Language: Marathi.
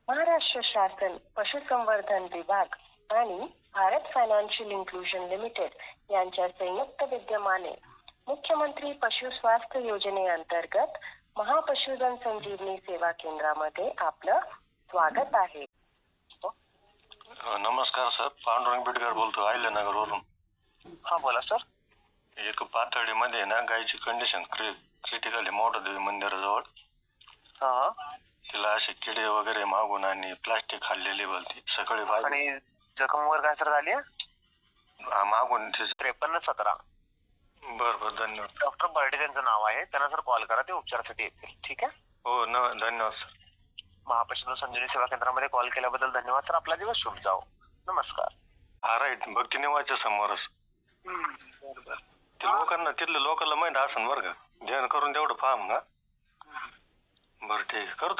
महाराष्ट्र शासन पशुसंवर्धन विभाग आणि भारत फायनान्शियल इन्क्लुजन लिमिटेड यांच्या संयुक्त विद्यमाने मुख्यमंत्री पशु स्वास्थ्य योजनेअंतर्गत महापशुधन संजीवनी सेवा केंद्रामध्ये आपलं स्वागत आहे. नमस्कार सर, पांडुरंग बिडकर बोलतो अहिल्यानगर वरून. हा बोला सर. एक पातळीमध्ये ना गायची कंडिशन क्रिटिकल आहे मोठदेवी मंदिराजवळ. हा. तिला असे किडे वगैरे मागून आणि प्लास्टिक खाल्लेली बोलते सकाळी आणि जखम वगैरे काय सर झाली? मागून 5317. बर धन्यवाद. डॉक्टर बर्डे त्यांचं नाव आहे, त्यांना सर कॉल करा, ते उपचारासाठी येतील. ठीक आहे. हो धन्यवाद सर. महापशुधन संजीवनी सेवा केंद्रामध्ये कॉल केल्याबद्दल धन्यवाद सर. आपला दिवस शुभ जाओ. नमस्कार. हा राईट, भक्ती निवासच्या समोरच. बरोबर. ते लोकांना तिथल्या लोकांना माहित असेल बरं का, ध्यान करून तेवढं फार्म ना. बरं ठीक आहे, करतो.